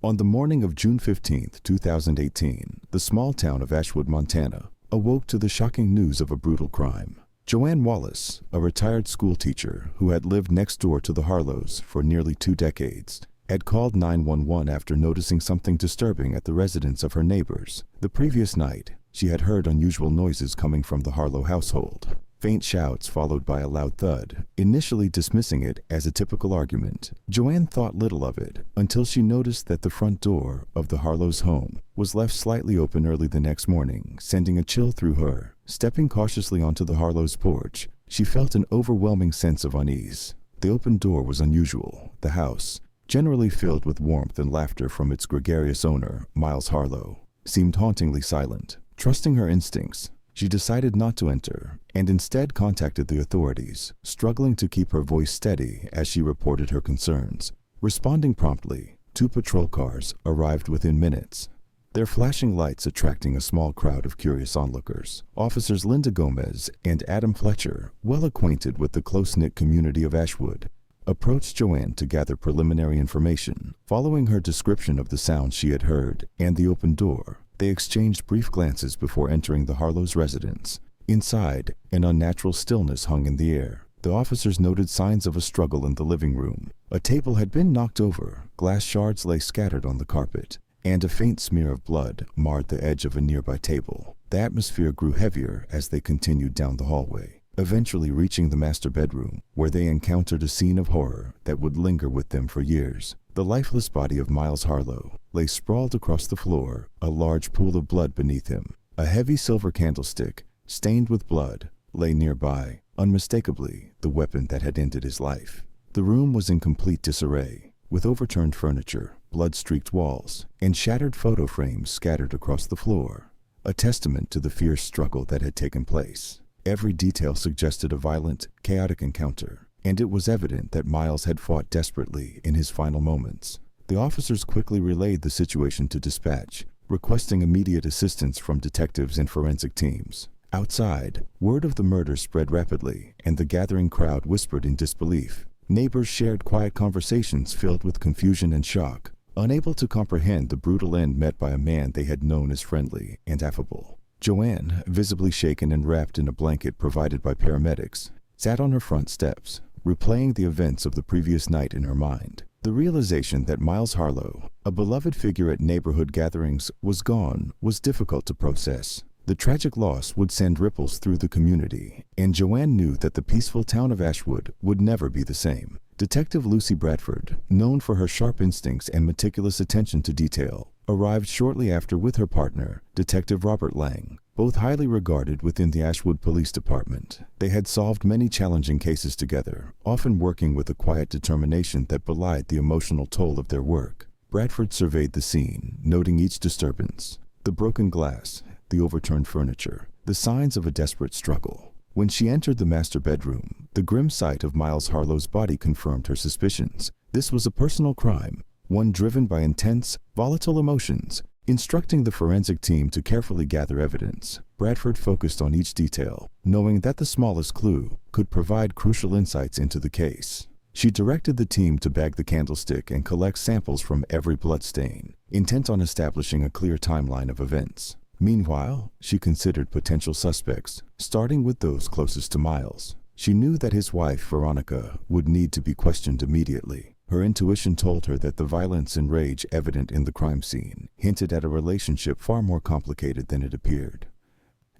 On the morning of June 15, 2018, the small town of Ashwood, Montana, awoke to the shocking news of a brutal crime. Joanne Wallace, a retired schoolteacher who had lived next door to the Harlows for nearly 2 decades, had called 911 after noticing something disturbing at the residence of her neighbors. The previous night, she had heard unusual noises coming from the Harlow household. Faint shouts followed by a loud thud. Initially dismissing it as a typical argument, Joanne thought little of it until she noticed that the front door of the Harlow's home was left slightly open early the next morning, sending a chill through her. Stepping cautiously onto the Harlow's porch, she felt an overwhelming sense of unease. The open door was unusual. The house, generally filled with warmth and laughter from its gregarious owner, Miles Harlow, seemed hauntingly silent. Trusting her instincts, she decided not to enter and instead contacted the authorities, struggling to keep her voice steady as she reported her concerns. Responding promptly, 2 patrol cars arrived within minutes, their flashing lights attracting a small crowd of curious onlookers. Officers Linda Gomez and Adam Fletcher, well acquainted with the close-knit community of Ashwood, approached Joanne to gather preliminary information. Following her description of the sounds she had heard and the open door, they exchanged brief glances before entering the Harlow's residence. Inside, an unnatural stillness hung in the air. The officers noted signs of a struggle in the living room. A table had been knocked over, glass shards lay scattered on the carpet, and a faint smear of blood marred the edge of a nearby table. The atmosphere grew heavier as they continued down the hallway, eventually reaching the master bedroom, where they encountered a scene of horror that would linger with them for years. The lifeless body of Miles Harlow lay sprawled across the floor, a large pool of blood beneath him. A heavy silver candlestick, stained with blood, lay nearby, unmistakably the weapon that had ended his life. The room was in complete disarray, with overturned furniture, blood-streaked walls, and shattered photo frames scattered across the floor, a testament to the fierce struggle that had taken place. Every detail suggested a violent, chaotic encounter, and it was evident that Miles had fought desperately in his final moments. The officers quickly relayed the situation to dispatch, requesting immediate assistance from detectives and forensic teams. Outside, word of the murder spread rapidly, and the gathering crowd whispered in disbelief. Neighbors shared quiet conversations filled with confusion and shock, unable to comprehend the brutal end met by a man they had known as friendly and affable. Joanne, visibly shaken and wrapped in a blanket provided by paramedics, sat on her front steps, replaying the events of the previous night in her mind. The realization that Miles Harlow, a beloved figure at neighborhood gatherings, was gone was difficult to process. The tragic loss would send ripples through the community, and Joanne knew that the peaceful town of Ashwood would never be the same. Detective Lucy Bradford, known for her sharp instincts and meticulous attention to detail, arrived shortly after with her partner, Detective Robert Lang, both highly regarded within the Ashwood Police Department. They had solved many challenging cases together, often working with a quiet determination that belied the emotional toll of their work. Bradford surveyed the scene, noting each disturbance: the broken glass, the overturned furniture, the signs of a desperate struggle. When she entered the master bedroom, the grim sight of Miles Harlow's body confirmed her suspicions. This was a personal crime, one driven by intense, volatile emotions. Instructing the forensic team to carefully gather evidence, Bradford focused on each detail, knowing that the smallest clue could provide crucial insights into the case. She directed the team to bag the candlestick and collect samples from every bloodstain, intent on establishing a clear timeline of events. Meanwhile, she considered potential suspects, starting with those closest to Miles. She knew that his wife, Veronica, would need to be questioned immediately. Her intuition told her that the violence and rage evident in the crime scene hinted at a relationship far more complicated than it appeared.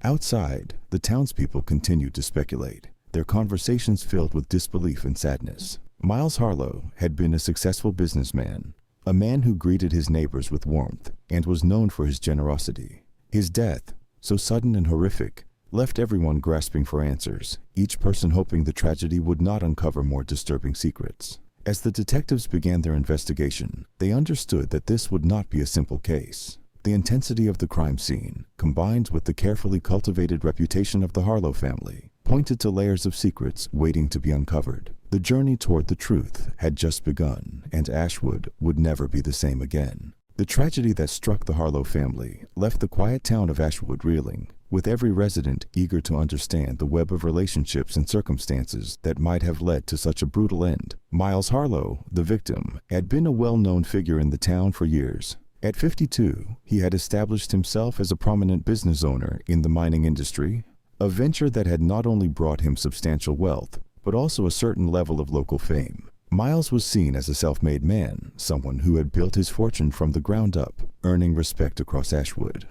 Outside, the townspeople continued to speculate, their conversations filled with disbelief and sadness. Miles Harlow had been a successful businessman, a man who greeted his neighbors with warmth and was known for his generosity. His death, so sudden and horrific, left everyone grasping for answers, each person hoping the tragedy would not uncover more disturbing secrets. As the detectives began their investigation, they understood that this would not be a simple case. The intensity of the crime scene, combined with the carefully cultivated reputation of the Harlow family, pointed to layers of secrets waiting to be uncovered. The journey toward the truth had just begun, and Ashwood would never be the same again. The tragedy that struck the Harlow family left the quiet town of Ashwood reeling. with every resident eager to understand the web of relationships and circumstances that might have led to such a brutal end. Miles Harlow, the victim, had been a well-known figure in the town for years. At 52, he had established himself as a prominent business owner in the mining industry, a venture that had not only brought him substantial wealth, but also a certain level of local fame. Miles was seen as a self-made man, someone who had built his fortune from the ground up, earning respect across Ashwood.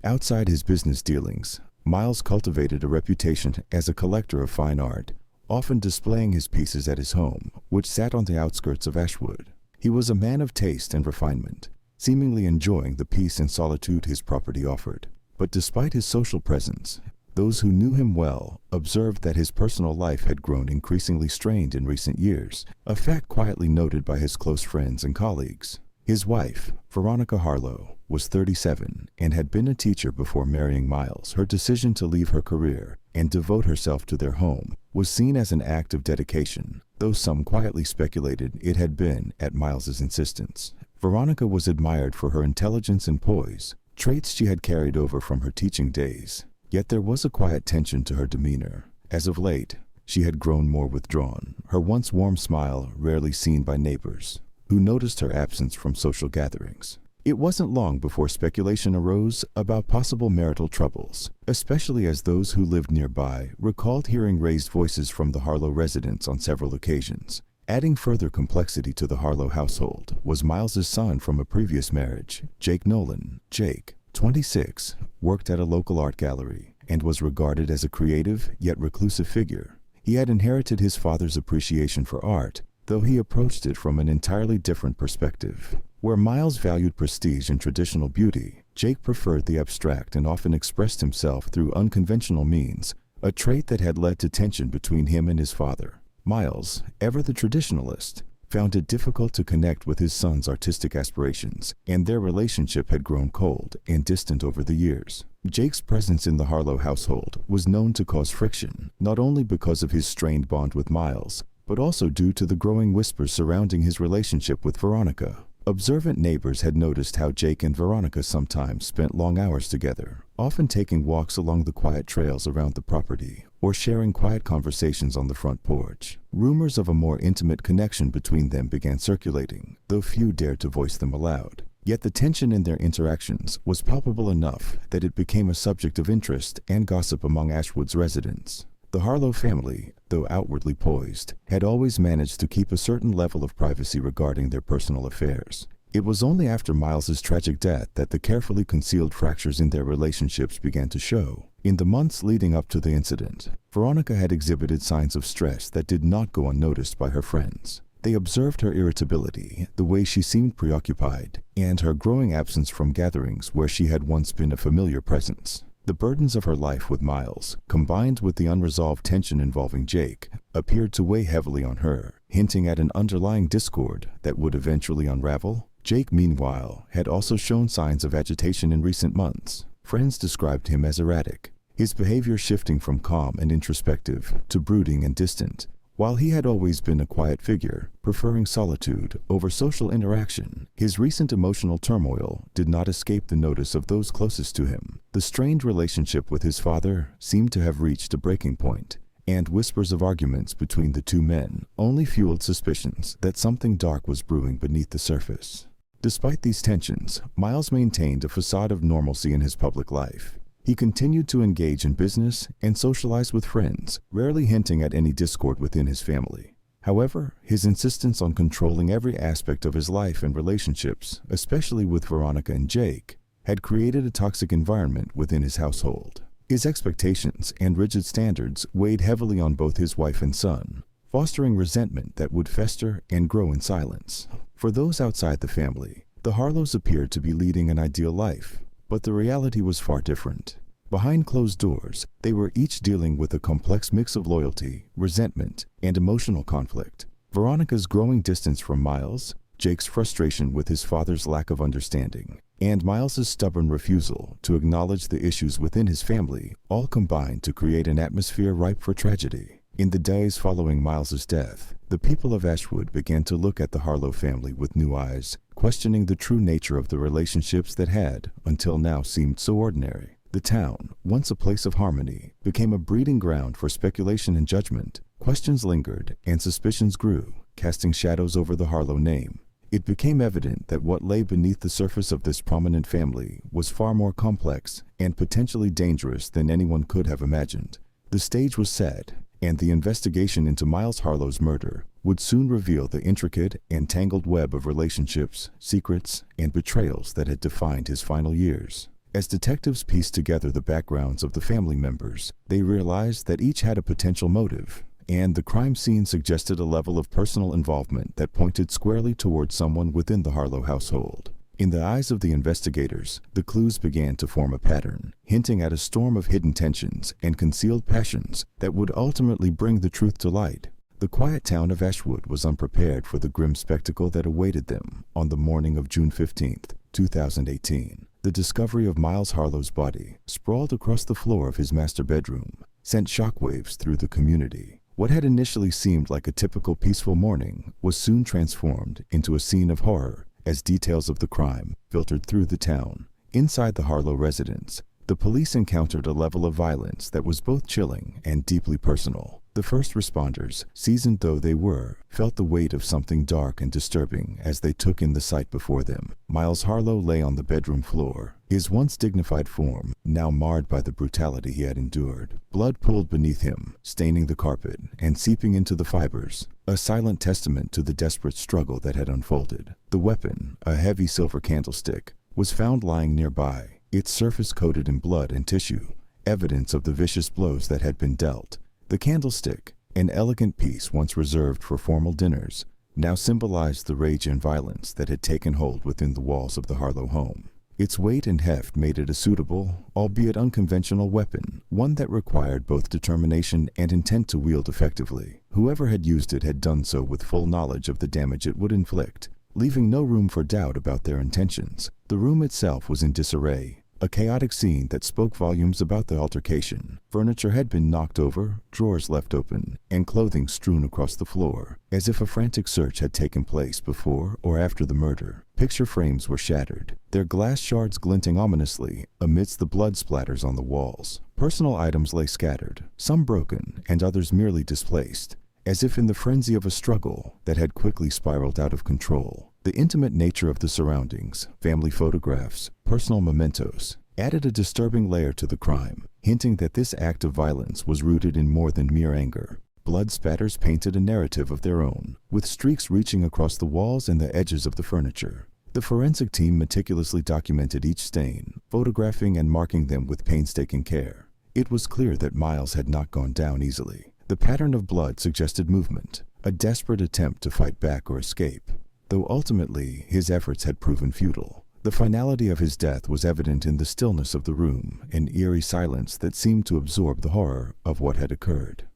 Outside his business dealings, Miles cultivated a reputation as a collector of fine art, often displaying his pieces at his home, which sat on the outskirts of Ashwood. He was a man of taste and refinement, seemingly enjoying the peace and solitude his property offered. But despite his social presence, those who knew him well observed that his personal life had grown increasingly strained in recent years, a fact quietly noted by his close friends and colleagues. His wife, Veronica Harlow, was 37 and had been a teacher before marrying Miles. Her decision to leave her career and devote herself to their home was seen as an act of dedication, though some quietly speculated it had been at Miles's insistence. Veronica was admired for her intelligence and poise, traits she had carried over from her teaching days. Yet there was a quiet tension to her demeanor. As of late, she had grown more withdrawn, her once warm smile rarely seen by neighbors, who noticed her absence from social gatherings. It wasn't long before speculation arose about possible marital troubles, especially as those who lived nearby recalled hearing raised voices from the Harlow residents on several occasions. Adding further complexity to the Harlow household was Miles's son from a previous marriage, Jake Nolan. Jake, 26, worked at a local art gallery and was regarded as a creative yet reclusive figure. He had inherited his father's appreciation for art, though he approached it from an entirely different perspective. Where Miles valued prestige and traditional beauty, Jake preferred the abstract and often expressed himself through unconventional means, a trait that had led to tension between him and his father. Miles, ever the traditionalist, found it difficult to connect with his son's artistic aspirations, and their relationship had grown cold and distant over the years. Jake's presence in the Harlow household was known to cause friction, not only because of his strained bond with Miles, but also due to the growing whispers surrounding his relationship with Veronica. Observant neighbors had noticed how Jake and Veronica sometimes spent long hours together, often taking walks along the quiet trails around the property, or sharing quiet conversations on the front porch. Rumors of a more intimate connection between them began circulating, though few dared to voice them aloud. Yet the tension in their interactions was palpable enough that it became a subject of interest and gossip among Ashwood's residents. The Harlow family, though outwardly poised, had always managed to keep a certain level of privacy regarding their personal affairs. It was only after Miles's tragic death that the carefully concealed fractures in their relationships began to show. In the months leading up to the incident, Veronica had exhibited signs of stress that did not go unnoticed by her friends. They observed her irritability, the way she seemed preoccupied, and her growing absence from gatherings where she had once been a familiar presence. The burdens of her life with Miles, combined with the unresolved tension involving Jake, appeared to weigh heavily on her, hinting at an underlying discord that would eventually unravel. Jake, meanwhile, had also shown signs of agitation in recent months. Friends described him as erratic, his behavior shifting from calm and introspective to brooding and distant. While he had always been a quiet figure, preferring solitude over social interaction, his recent emotional turmoil did not escape the notice of those closest to him. The strained relationship with his father seemed to have reached a breaking point, and whispers of arguments between the two men only fueled suspicions that something dark was brewing beneath the surface. Despite these tensions, Miles maintained a facade of normalcy in his public life. He continued to engage in business and socialize with friends, rarely hinting at any discord within his family. However, his insistence on controlling every aspect of his life and relationships, especially with Veronica and Jake, had created a toxic environment within his household. His expectations and rigid standards weighed heavily on both his wife and son, fostering resentment that would fester and grow in silence. For those outside the family, the Harlows appeared to be leading an ideal life. But the reality was far different. Behind closed doors, they were each dealing with a complex mix of loyalty, resentment, and emotional conflict. Veronica's growing distance from Miles, Jake's frustration with his father's lack of understanding, and Miles's stubborn refusal to acknowledge the issues within his family all combined to create an atmosphere ripe for tragedy. In the days following Miles's death, the people of Ashwood began to look at the Harlow family with new eyes, questioning the true nature of the relationships that had, until now, seemed so ordinary. The town, once a place of harmony, became a breeding ground for speculation and judgment. Questions lingered, and suspicions grew, casting shadows over the Harlow name. It became evident that what lay beneath the surface of this prominent family was far more complex and potentially dangerous than anyone could have imagined. The stage was set, and the investigation into Miles Harlow's murder would soon reveal the intricate and tangled web of relationships, secrets, and betrayals that had defined his final years. As detectives pieced together the backgrounds of the family members, they realized that each had a potential motive, and the crime scene suggested a level of personal involvement that pointed squarely towards someone within the Harlow household. In the eyes of the investigators, the clues began to form a pattern, hinting at a storm of hidden tensions and concealed passions that would ultimately bring the truth to light. The quiet town of Ashwood was unprepared for the grim spectacle that awaited them on the morning of June 15, 2018. The discovery of Miles Harlow's body, sprawled across the floor of his master bedroom, sent shockwaves through the community. What had initially seemed like a typical peaceful morning was soon transformed into a scene of horror as details of the crime filtered through the town. Inside the Harlow residence, the police encountered a level of violence that was both chilling and deeply personal. The first responders, seasoned though they were, felt the weight of something dark and disturbing as they took in the sight before them. Miles Harlow lay on the bedroom floor, his once dignified form now marred by the brutality he had endured. Blood pooled beneath him, staining the carpet and seeping into the fibers, a silent testament to the desperate struggle that had unfolded. The weapon, a heavy silver candlestick, was found lying nearby, its surface coated in blood and tissue, evidence of the vicious blows that had been dealt. The candlestick, an elegant piece once reserved for formal dinners, now symbolized the rage and violence that had taken hold within the walls of the Harlow home. Its weight and heft made it a suitable, albeit unconventional weapon, one that required both determination and intent to wield effectively. Whoever had used it had done so with full knowledge of the damage it would inflict, leaving no room for doubt about their intentions. The room itself was in disarray, a chaotic scene that spoke volumes about the altercation. Furniture had been knocked over, drawers left open, and clothing strewn across the floor, as if a frantic search had taken place before or after the murder. Picture frames were shattered, their glass shards glinting ominously amidst the blood splatters on the walls. Personal items lay scattered, some broken and others merely displaced, as if in the frenzy of a struggle that had quickly spiraled out of control. The intimate nature of the surroundings, family photographs, personal mementos, added a disturbing layer to the crime, hinting that this act of violence was rooted in more than mere anger. Blood spatters painted a narrative of their own, with streaks reaching across the walls and the edges of the furniture. The forensic team meticulously documented each stain, photographing and marking them with painstaking care. It was clear that Miles had not gone down easily. The pattern of blood suggested movement, a desperate attempt to fight back or escape, though ultimately his efforts had proven futile. The finality of his death was evident in the stillness of the room, an eerie silence that seemed to absorb the horror of what had occurred.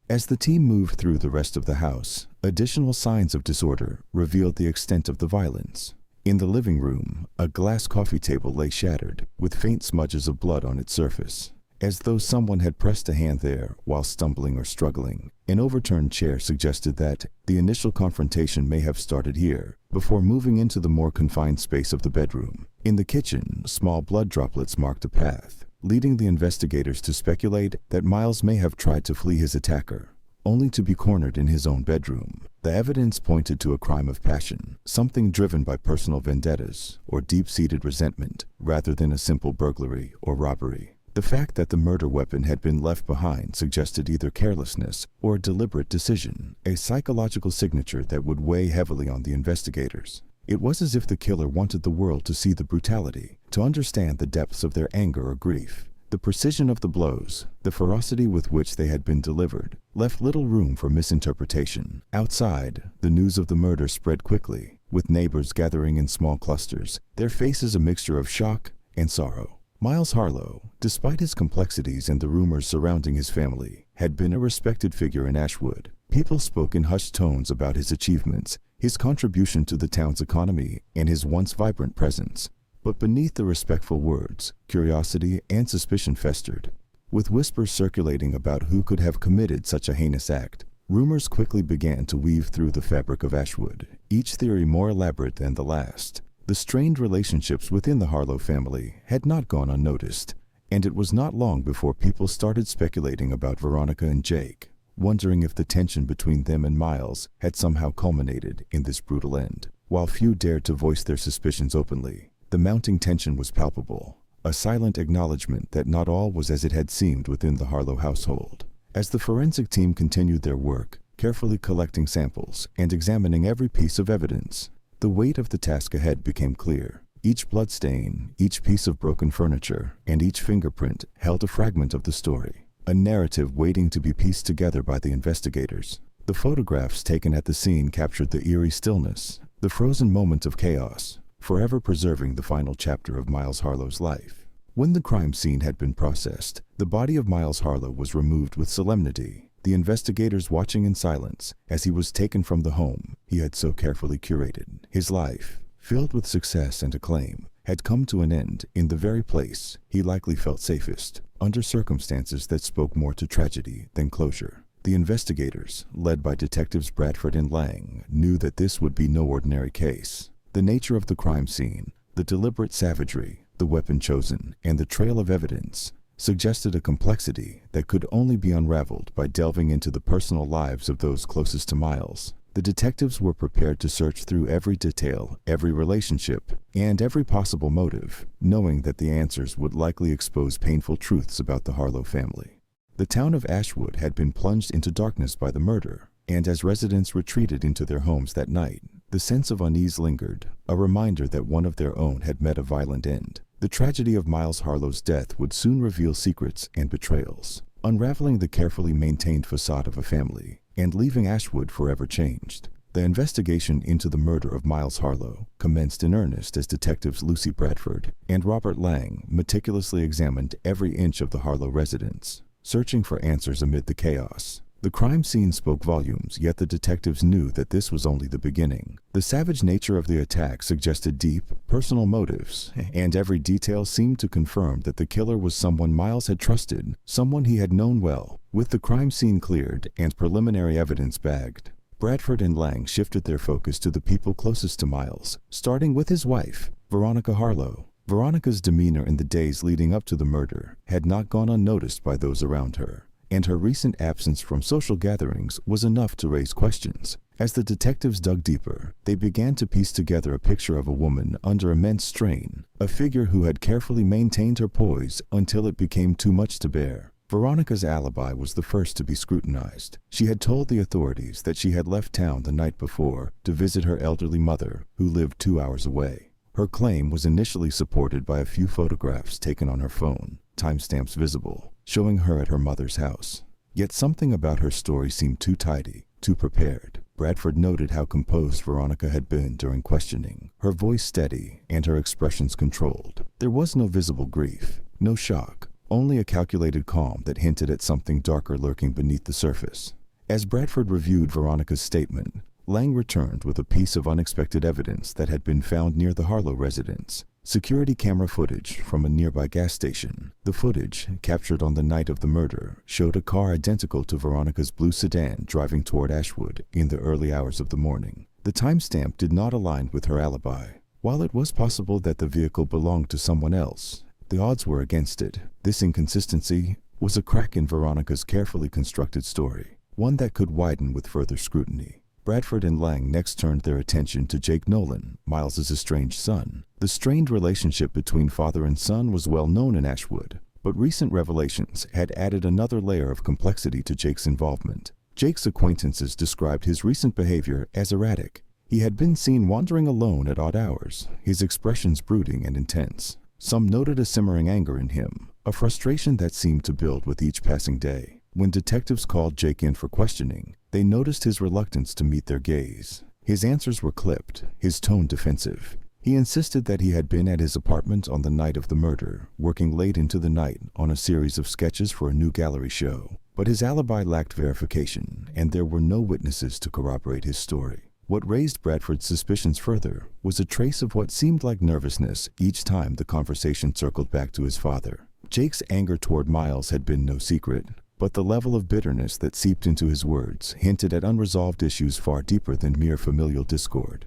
As the team moved through the rest of the house, additional signs of disorder revealed the extent of the violence. In the living room, a glass coffee table lay shattered, with faint smudges of blood on its surface, as though someone had pressed a hand there while stumbling or struggling. An overturned chair suggested that the initial confrontation may have started here, before moving into the more confined space of the bedroom. In the kitchen, small blood droplets marked a path, leading the investigators to speculate that Miles may have tried to flee his attacker, only to be cornered in his own bedroom. The evidence pointed to a crime of passion, something driven by personal vendettas or deep-seated resentment, rather than a simple burglary or robbery. The fact that the murder weapon had been left behind suggested either carelessness or a deliberate decision, a psychological signature that would weigh heavily on the investigators. It was as if the killer wanted the world to see the brutality, to understand the depths of their anger or grief. The precision of the blows, the ferocity with which they had been delivered, left little room for misinterpretation. Outside, the news of the murder spread quickly, with neighbors gathering in small clusters, their faces a mixture of shock and sorrow. Miles Harlow, despite his complexities and the rumors surrounding his family, had been a respected figure in Ashwood. People spoke in hushed tones about his achievements, his contribution to the town's economy, and his once vibrant presence. But beneath the respectful words, curiosity and suspicion festered. With whispers circulating about who could have committed such a heinous act, rumors quickly began to weave through the fabric of Ashwood, each theory more elaborate than the last. The strained relationships within the Harlow family had not gone unnoticed. And it was not long before people started speculating about Veronica and Jake, wondering if the tension between them and Miles had somehow culminated in this brutal end. While few dared to voice their suspicions openly, the mounting tension was palpable, a silent acknowledgement that not all was as it had seemed within the Harlow household. As the forensic team continued their work, carefully collecting samples and examining every piece of evidence, the weight of the task ahead became clear. Each bloodstain, each piece of broken furniture, and each fingerprint held a fragment of the story, a narrative waiting to be pieced together by the investigators. The photographs taken at the scene captured the eerie stillness, the frozen moment of chaos, forever preserving the final chapter of Miles Harlow's life. When the crime scene had been processed, the body of Miles Harlow was removed with solemnity, the investigators watching in silence as he was taken from the home he had so carefully curated. His life, filled with success and acclaim, had come to an end in the very place he likely felt safest, under circumstances that spoke more to tragedy than closure. The investigators, led by Detectives Bradford and Lang, knew that this would be no ordinary case. The nature of the crime scene, the deliberate savagery, the weapon chosen, and the trail of evidence suggested a complexity that could only be unraveled by delving into the personal lives of those closest to Miles. The detectives were prepared to search through every detail, every relationship, and every possible motive, knowing that the answers would likely expose painful truths about the Harlow family. The town of Ashwood had been plunged into darkness by the murder, and as residents retreated into their homes that night, the sense of unease lingered, a reminder that one of their own had met a violent end. The tragedy of Miles Harlow's death would soon reveal secrets and betrayals, unraveling the carefully maintained facade of a family, and leaving Ashwood forever changed. The investigation into the murder of Miles Harlow commenced in earnest as detectives Lucy Bradford and Robert Lang meticulously examined every inch of the Harlow residence, searching for answers amid the chaos. The crime scene spoke volumes, yet the detectives knew that this was only the beginning. The savage nature of the attack suggested deep, personal motives, and every detail seemed to confirm that the killer was someone Miles had trusted, someone he had known well. With the crime scene cleared and preliminary evidence bagged, Bradford and Lang shifted their focus to the people closest to Miles, starting with his wife, Veronica Harlow. Veronica's demeanor in the days leading up to the murder had not gone unnoticed by those around her, and her recent absence from social gatherings was enough to raise questions. As the detectives dug deeper, they began to piece together a picture of a woman under immense strain, a figure who had carefully maintained her poise until it became too much to bear. Veronica's alibi was the first to be scrutinized. She had told the authorities that she had left town the night before to visit her elderly mother, who lived 2 hours away. Her claim was initially supported by a few photographs taken on her phone, timestamps visible, showing her at her mother's house. Yet something about her story seemed too tidy, too prepared. Bradford noted how composed Veronica had been during questioning, her voice steady and her expressions controlled. There was no visible grief, no shock, only a calculated calm that hinted at something darker lurking beneath the surface. As Bradford reviewed Veronica's statement, Lang returned with a piece of unexpected evidence that had been found near the Harlow residence. Security camera footage from a nearby gas station. The footage, captured on the night of the murder, showed a car identical to Veronica's blue sedan driving toward Ashwood in the early hours of the morning. The timestamp did not align with her alibi. While it was possible that the vehicle belonged to someone else, the odds were against it. This inconsistency was a crack in Veronica's carefully constructed story, one that could widen with further scrutiny. Bradford and Lang next turned their attention to Jake Nolan, Miles's estranged son. The strained relationship between father and son was well known in Ashwood, but recent revelations had added another layer of complexity to Jake's involvement. Jake's acquaintances described his recent behavior as erratic. He had been seen wandering alone at odd hours, his expressions brooding and intense. Some noted a simmering anger in him, a frustration that seemed to build with each passing day. When detectives called Jake in for questioning, they noticed his reluctance to meet their gaze. His answers were clipped, his tone defensive. He insisted that he had been at his apartment on the night of the murder, working late into the night on a series of sketches for a new gallery show. But his alibi lacked verification, and there were no witnesses to corroborate his story. What raised Bradford's suspicions further was a trace of what seemed like nervousness each time the conversation circled back to his father. Jake's anger toward Miles had been no secret, but the level of bitterness that seeped into his words hinted at unresolved issues far deeper than mere familial discord.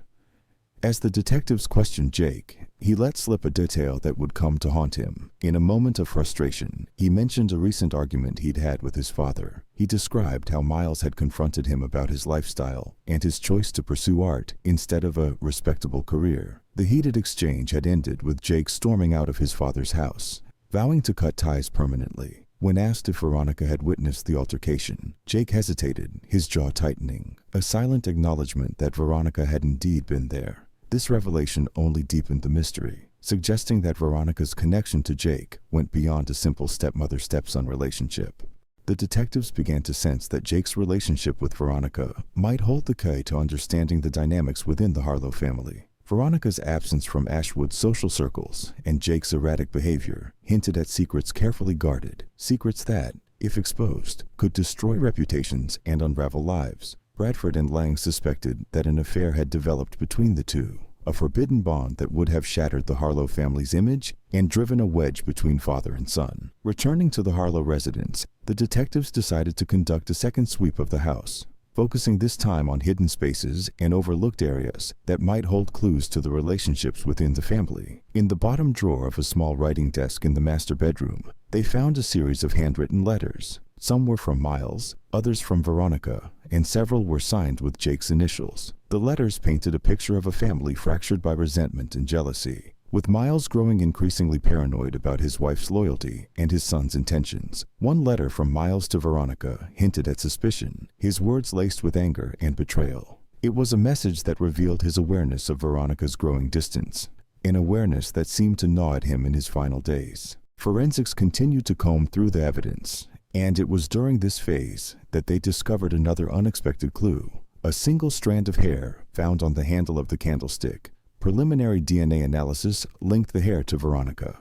As the detectives questioned Jake, He let slip a detail that would come to haunt him. In a moment of frustration, he mentioned a recent argument he'd had with his father. He described how Miles had confronted him about his lifestyle and his choice to pursue art instead of a respectable career. The heated exchange had ended with Jake storming out of his father's house, vowing to cut ties permanently. When asked if Veronica had witnessed the altercation, Jake hesitated, his jaw tightening, a silent acknowledgement that Veronica had indeed been there. This revelation only deepened the mystery, suggesting that Veronica's connection to Jake went beyond a simple stepmother-stepson relationship. The detectives began to sense that Jake's relationship with Veronica might hold the key to understanding the dynamics within the Harlow family. Veronica's absence from Ashwood's social circles and Jake's erratic behavior hinted at secrets carefully guarded, secrets that, if exposed, could destroy reputations and unravel lives. Bradford and Lang suspected that an affair had developed between the two, a forbidden bond that would have shattered the Harlow family's image and driven a wedge between father and son. Returning to the Harlow residence, the detectives decided to conduct a second sweep of the house, focusing this time on hidden spaces and overlooked areas that might hold clues to the relationships within the family. In the bottom drawer of a small writing desk in the master bedroom, they found a series of handwritten letters. Some were from Miles, others from Veronica, and several were signed with Jake's initials. The letters painted a picture of a family fractured by resentment and jealousy, with Miles growing increasingly paranoid about his wife's loyalty and his son's intentions. One letter from Miles to Veronica hinted at suspicion, his words laced with anger and betrayal. It was a message that revealed his awareness of Veronica's growing distance, an awareness that seemed to gnaw at him in his final days. Forensics continued to comb through the evidence, and it was during this phase that they discovered another unexpected clue. A single strand of hair found on the handle of the candlestick. Preliminary DNA analysis linked the hair to Veronica.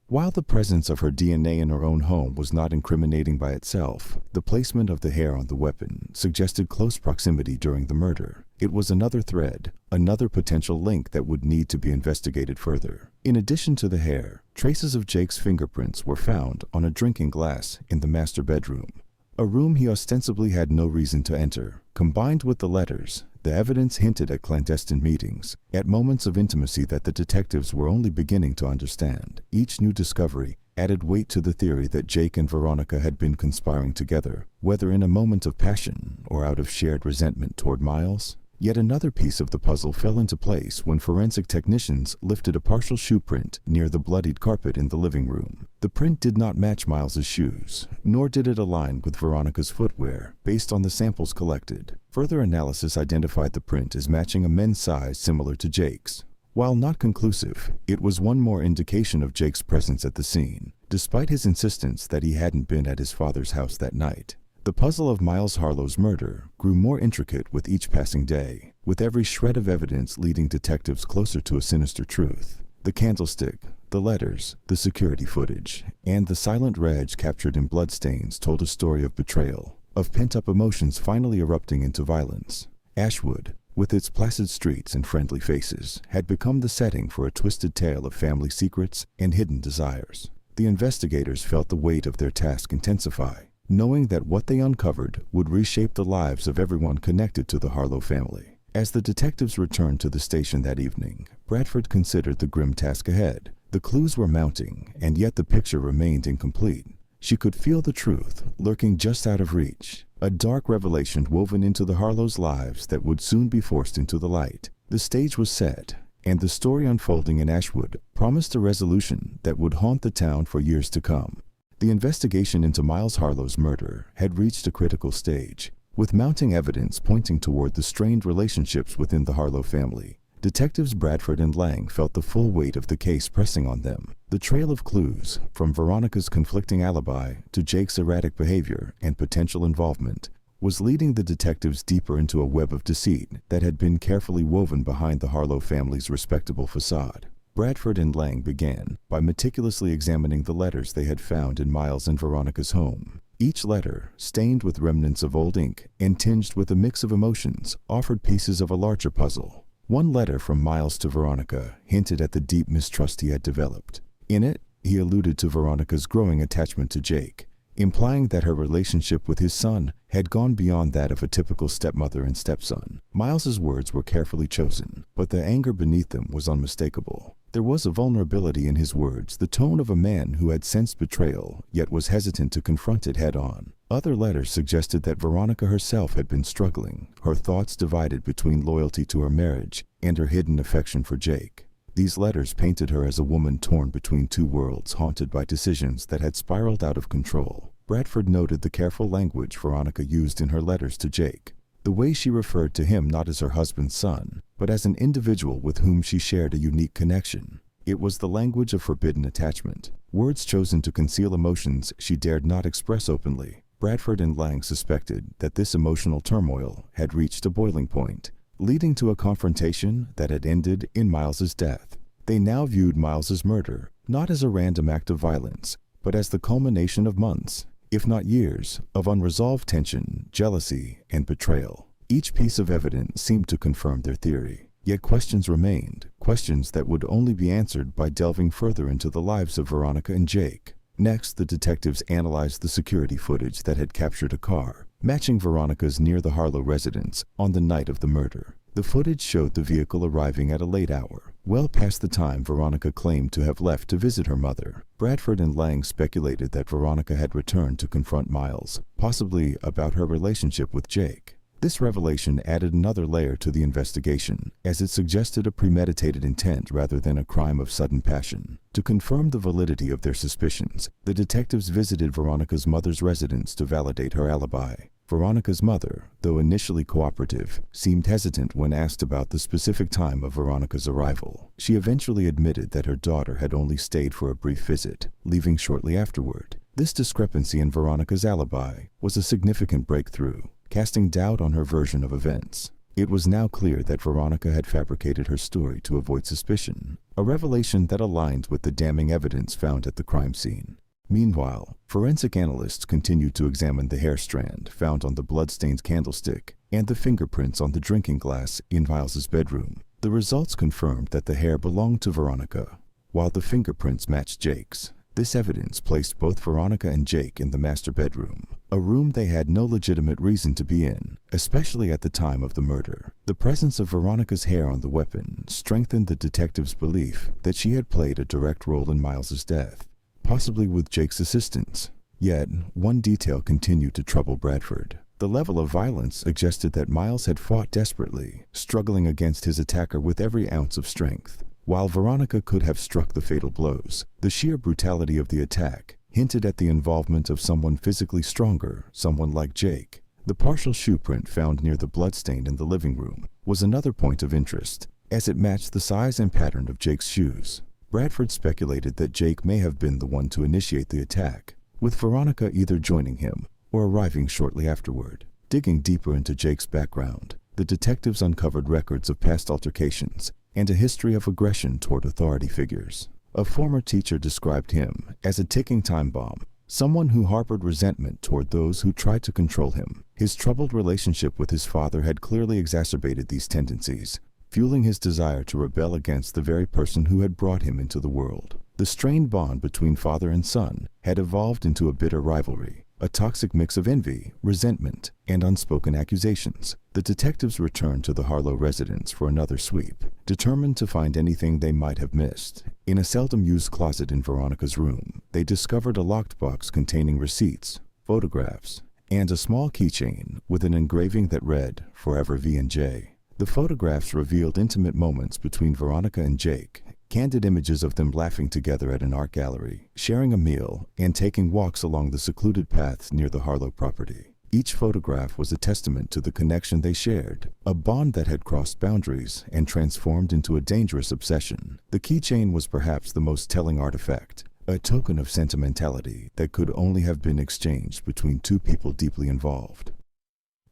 While the presence of her DNA in her own home was not incriminating by itself, the placement of the hair on the weapon suggested close proximity during the murder. It was another thread, another potential link that would need to be investigated further. In addition to the hair, traces of Jake's fingerprints were found on a drinking glass in the master bedroom, a room he ostensibly had no reason to enter. Combined with the letters, the evidence hinted at clandestine meetings, at moments of intimacy that the detectives were only beginning to understand. Each new discovery added weight to the theory that Jake and Veronica had been conspiring together, whether in a moment of passion or out of shared resentment toward Miles. Yet another piece of the puzzle fell into place when forensic technicians lifted a partial shoe print near the bloodied carpet in the living room. The print did not match Miles's shoes, nor did it align with Veronica's footwear, based on the samples collected. Further analysis identified the print as matching a men's size similar to Jake's. While not conclusive, it was one more indication of Jake's presence at the scene, despite his insistence that he hadn't been at his father's house that night. The puzzle of Miles Harlow's murder grew more intricate with each passing day, with every shred of evidence leading detectives closer to a sinister truth. The candlestick, the letters, the security footage, and the silent reg captured in bloodstains told a story of betrayal, of pent-up emotions finally erupting into violence. Ashwood, with its placid streets and friendly faces, had become the setting for a twisted tale of family secrets and hidden desires. The investigators felt the weight of their task intensify, knowing that what they uncovered would reshape the lives of everyone connected to the Harlow family. As the detectives returned to the station that evening, Bradford considered the grim task ahead. The clues were mounting, and yet the picture remained incomplete. She could feel the truth lurking just out of reach, a dark revelation woven into the Harlows' lives that would soon be forced into the light. The stage was set, and the story unfolding in Ashwood promised a resolution that would haunt the town for years to come. The investigation into Miles Harlow's murder had reached a critical stage, with mounting evidence pointing toward the strained relationships within the Harlow family. Detectives Bradford and Lang felt the full weight of the case pressing on them. The trail of clues, from Veronica's conflicting alibi to Jake's erratic behavior and potential involvement, was leading the detectives deeper into a web of deceit that had been carefully woven behind the Harlow family's respectable facade. Bradford and Lang began by meticulously examining the letters they had found in Miles and Veronica's home. Each letter, stained with remnants of old ink and tinged with a mix of emotions, offered pieces of a larger puzzle. One letter from Miles to Veronica hinted at the deep mistrust he had developed. In it, he alluded to Veronica's growing attachment to Jake, implying that her relationship with his son had gone beyond that of a typical stepmother and stepson. Miles's words were carefully chosen, but the anger beneath them was unmistakable. There was a vulnerability in his words, the tone of a man who had sensed betrayal, yet was hesitant to confront it head-on. Other letters suggested that Veronica herself had been struggling, her thoughts divided between loyalty to her marriage and her hidden affection for Jake. These letters painted her as a woman torn between two worlds, haunted by decisions that had spiraled out of control. Bradford noted the careful language Veronica used in her letters to Jake, the way she referred to him not as her husband's son, but as an individual with whom she shared a unique connection. It was the language of forbidden attachment, words chosen to conceal emotions she dared not express openly. Bradford and Lang suspected that this emotional turmoil had reached a boiling point, leading to a confrontation that had ended in Miles's death. They now viewed Miles's murder not as a random act of violence, but as the culmination of months, if not years, of unresolved tension, jealousy, and betrayal. Each piece of evidence seemed to confirm their theory, yet questions remained, questions that would only be answered by delving further into the lives of Veronica and Jake. Next, the detectives analyzed the security footage that had captured a car, matching Veronica's near the Harlow residence on the night of the murder. The footage showed the vehicle arriving at a late hour, well past the time Veronica claimed to have left to visit her mother. Bradford and Lang speculated that Veronica had returned to confront Miles, possibly about her relationship with Jake. This revelation added another layer to the investigation, as it suggested a premeditated intent rather than a crime of sudden passion. To confirm the validity of their suspicions, the detectives visited Veronica's mother's residence to validate her alibi. Veronica's mother, though initially cooperative, seemed hesitant when asked about the specific time of Veronica's arrival. She eventually admitted that her daughter had only stayed for a brief visit, leaving shortly afterward. This discrepancy in Veronica's alibi was a significant breakthrough, casting doubt on her version of events. It was now clear that Veronica had fabricated her story to avoid suspicion, a revelation that aligned with the damning evidence found at the crime scene. Meanwhile, forensic analysts continued to examine the hair strand found on the bloodstained candlestick and the fingerprints on the drinking glass in Miles's bedroom. The results confirmed that the hair belonged to Veronica, while the fingerprints matched Jake's. This evidence placed both Veronica and Jake in the master bedroom, a room they had no legitimate reason to be in, especially at the time of the murder. The presence of Veronica's hair on the weapon strengthened the detective's belief that she had played a direct role in Miles's death, possibly with Jake's assistance. Yet, one detail continued to trouble Bradford. The level of violence suggested that Miles had fought desperately, struggling against his attacker with every ounce of strength. While Veronica could have struck the fatal blows, the sheer brutality of the attack hinted at the involvement of someone physically stronger, someone like Jake. The partial shoe print found near the bloodstain in the living room was another point of interest, as it matched the size and pattern of Jake's shoes. Bradford speculated that Jake may have been the one to initiate the attack, with Veronica either joining him or arriving shortly afterward. Digging deeper into Jake's background, the detectives uncovered records of past altercations and a history of aggression toward authority figures. A former teacher described him as a ticking time bomb, someone who harbored resentment toward those who tried to control him. His troubled relationship with his father had clearly exacerbated these tendencies, fueling his desire to rebel against the very person who had brought him into the world. The strained bond between father and son had evolved into a bitter rivalry, a toxic mix of envy, resentment, and unspoken accusations. The detectives returned to the Harlow residence for another sweep, determined to find anything they might have missed. In a seldom-used closet in Veronica's room, they discovered a locked box containing receipts, photographs, and a small keychain with an engraving that read, "Forever V&J." The photographs revealed intimate moments between Veronica and Jake, candid images of them laughing together at an art gallery, sharing a meal, and taking walks along the secluded paths near the Harlow property. Each photograph was a testament to the connection they shared, a bond that had crossed boundaries and transformed into a dangerous obsession. The keychain was perhaps the most telling artifact, a token of sentimentality that could only have been exchanged between two people deeply involved.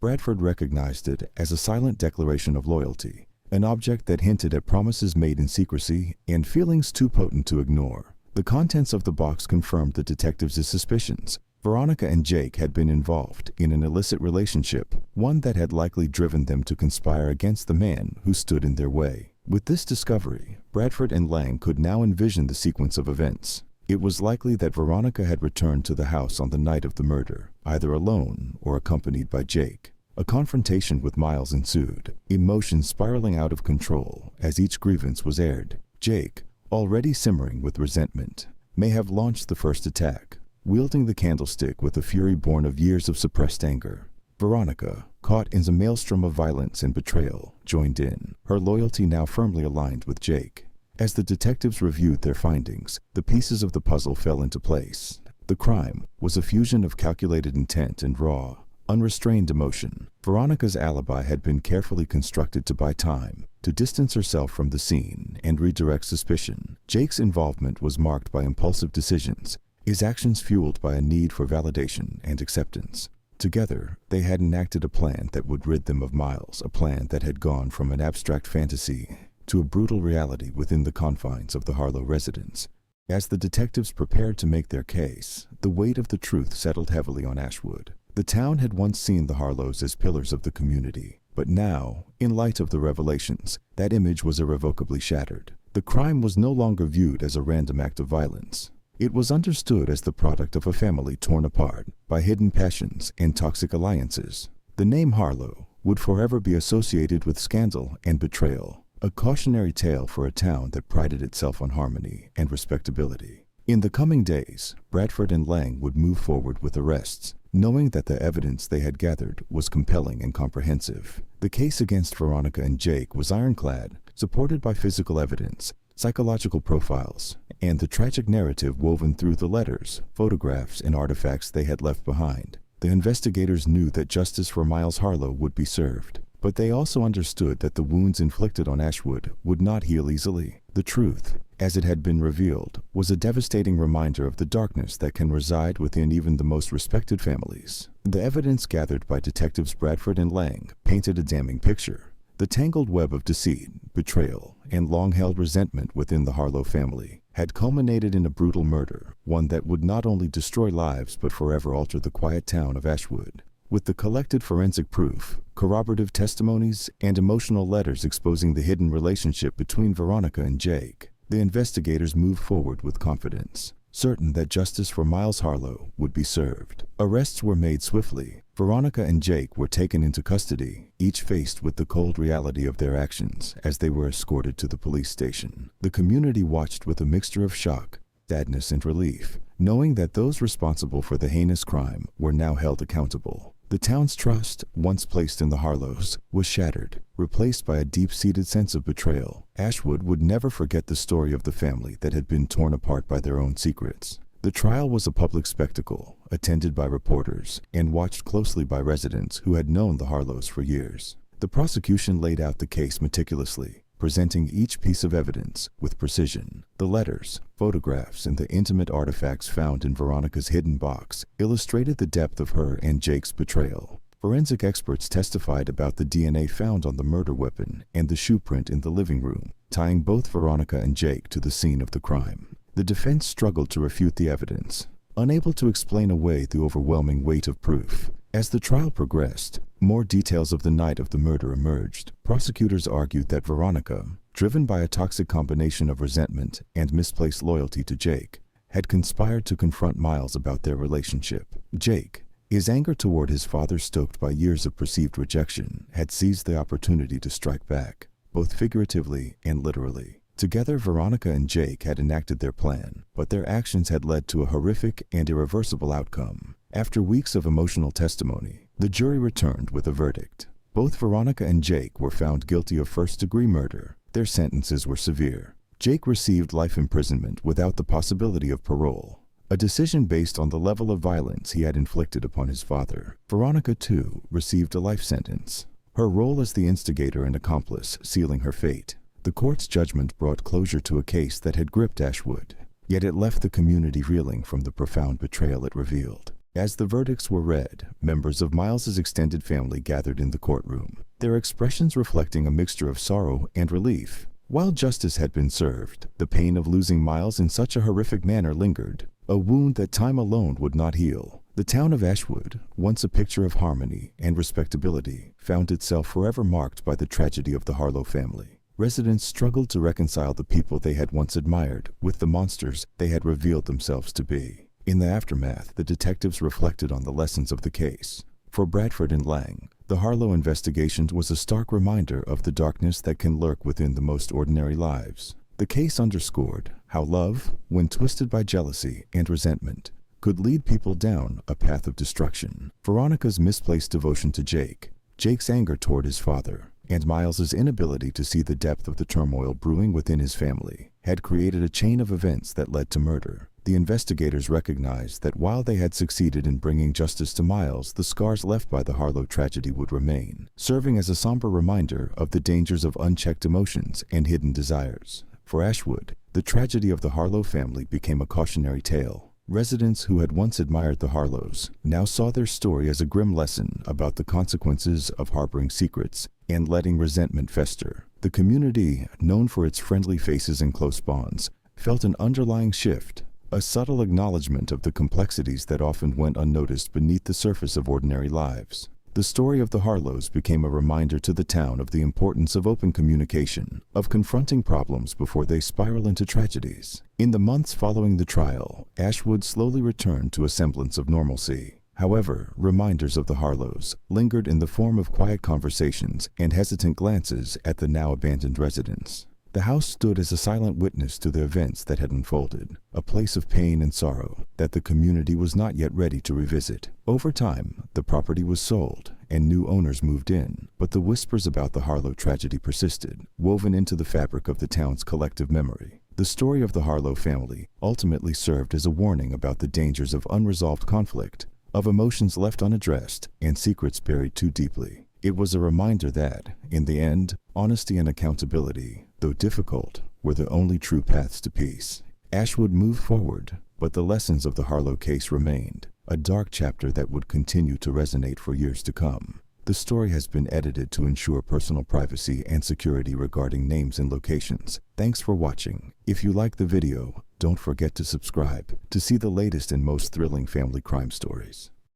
Bradford recognized it as a silent declaration of loyalty, an object that hinted at promises made in secrecy and feelings too potent to ignore. The contents of the box confirmed the detectives' suspicions. Veronica and Jake had been involved in an illicit relationship, one that had likely driven them to conspire against the man who stood in their way. With this discovery, Bradford and Lang could now envision the sequence of events. It was likely that Veronica had returned to the house on the night of the murder, either alone or accompanied by Jake. A confrontation with Miles ensued, emotions spiraling out of control as each grievance was aired. Jake, already simmering with resentment, may have launched the first attack, wielding the candlestick with a fury born of years of suppressed anger. Veronica, caught in the maelstrom of violence and betrayal, joined in, her loyalty now firmly aligned with Jake. As the detectives reviewed their findings, the pieces of the puzzle fell into place. The crime was a fusion of calculated intent and raw, unrestrained emotion. Veronica's alibi had been carefully constructed to buy time, to distance herself from the scene and redirect suspicion. Jake's involvement was marked by impulsive decisions, his actions fueled by a need for validation and acceptance. Together, they had enacted a plan that would rid them of Miles, a plan that had gone from an abstract fantasy to a brutal reality within the confines of the Harlow residence. As the detectives prepared to make their case, the weight of the truth settled heavily on Ashwood. The town had once seen the Harlows as pillars of the community, but now, in light of the revelations, that image was irrevocably shattered. The crime was no longer viewed as a random act of violence. It was understood as the product of a family torn apart by hidden passions and toxic alliances. The name Harlow would forever be associated with scandal and betrayal, a cautionary tale for a town that prided itself on harmony and respectability. In the coming days, Bradford and Lang would move forward with arrests, knowing that the evidence they had gathered was compelling and comprehensive. The case against Veronica and Jake was ironclad, supported by physical evidence, psychological profiles, and the tragic narrative woven through the letters, photographs, and artifacts they had left behind. The investigators knew that justice for Miles Harlow would be served, but they also understood that the wounds inflicted on Ashwood would not heal easily. The truth, as it had been revealed, was a devastating reminder of the darkness that can reside within even the most respected families. The evidence gathered by detectives Bradford and Lang painted a damning picture. The tangled web of deceit, betrayal, and long-held resentment within the Harlow family had culminated in a brutal murder, one that would not only destroy lives but forever alter the quiet town of Ashwood. With the collected forensic proof, corroborative testimonies, and emotional letters exposing the hidden relationship between Veronica and Jake, the investigators moved forward with confidence, certain that justice for Miles Harlow would be served. Arrests were made swiftly. Veronica and Jake were taken into custody, each faced with the cold reality of their actions as they were escorted to the police station. The community watched with a mixture of shock, sadness, and relief, knowing that those responsible for the heinous crime were now held accountable. The town's trust, once placed in the Harlows, was shattered, replaced by a deep-seated sense of betrayal. Ashwood would never forget the story of the family that had been torn apart by their own secrets. The trial was a public spectacle, attended by reporters and watched closely by residents who had known the Harlows for years. The prosecution laid out the case meticulously, presenting each piece of evidence with precision. The letters, photographs, and the intimate artifacts found in Veronica's hidden box illustrated the depth of her and Jake's betrayal. Forensic experts testified about the DNA found on the murder weapon and the shoe print in the living room, tying both Veronica and Jake to the scene of the crime. The defense struggled to refute the evidence, unable to explain away the overwhelming weight of proof. As the trial progressed, more details of the night of the murder emerged. Prosecutors argued that Veronica, driven by a toxic combination of resentment and misplaced loyalty to Jake, had conspired to confront Miles about their relationship. Jake, his anger toward his father stoked by years of perceived rejection, had seized the opportunity to strike back, both figuratively and literally. Together, Veronica and Jake had enacted their plan, but their actions had led to a horrific and irreversible outcome. After weeks of emotional testimony, the jury returned with a verdict. Both Veronica and Jake were found guilty of first-degree murder. Their sentences were severe. Jake received life imprisonment without the possibility of parole, a decision based on the level of violence he had inflicted upon his father. Veronica, too, received a life sentence, her role as the instigator and accomplice sealing her fate. The court's judgment brought closure to a case that had gripped Ashwood, yet it left the community reeling from the profound betrayal it revealed. As the verdicts were read, members of Miles's extended family gathered in the courtroom, their expressions reflecting a mixture of sorrow and relief. While justice had been served, the pain of losing Miles in such a horrific manner lingered, a wound that time alone would not heal. The town of Ashwood, once a picture of harmony and respectability, found itself forever marked by the tragedy of the Harlow family. Residents struggled to reconcile the people they had once admired with the monsters they had revealed themselves to be. In the aftermath, the detectives reflected on the lessons of the case. For Bradford and Lang, the Harlow investigation was a stark reminder of the darkness that can lurk within the most ordinary lives. The case underscored how love, when twisted by jealousy and resentment, could lead people down a path of destruction. Veronica's misplaced devotion to Jake, Jake's anger toward his father, and Miles's inability to see the depth of the turmoil brewing within his family had created a chain of events that led to murder. The investigators recognized that while they had succeeded in bringing justice to Miles, the scars left by the Harlow tragedy would remain, serving as a somber reminder of the dangers of unchecked emotions and hidden desires. For Ashwood, the tragedy of the Harlow family became a cautionary tale. Residents who had once admired the Harlows now saw their story as a grim lesson about the consequences of harboring secrets and letting resentment fester. The community, known for its friendly faces and close bonds, felt an underlying shift, a subtle acknowledgement of the complexities that often went unnoticed beneath the surface of ordinary lives. The story of the Harlows became a reminder to the town of the importance of open communication, of confronting problems before they spiral into tragedies. In the months following the trial, Ashwood slowly returned to a semblance of normalcy. However, reminders of the Harlows lingered in the form of quiet conversations and hesitant glances at the now abandoned residence. The house stood as a silent witness to the events that had unfolded, a place of pain and sorrow that the community was not yet ready to revisit. Over time, the property was sold and new owners moved in, but the whispers about the Harlow tragedy persisted, woven into the fabric of the town's collective memory. The story of the Harlow family ultimately served as a warning about the dangers of unresolved conflict, of emotions left unaddressed, and secrets buried too deeply. It was a reminder that, in the end, honesty and accountability, though difficult, were the only true paths to peace. Ashwood moved forward, but the lessons of the Harlow case remained, a dark chapter that would continue to resonate for years to come. The story has been edited to ensure personal privacy and security regarding names and locations. Thanks for watching. If you like the video, don't forget to subscribe to see the latest and most thrilling family crime stories.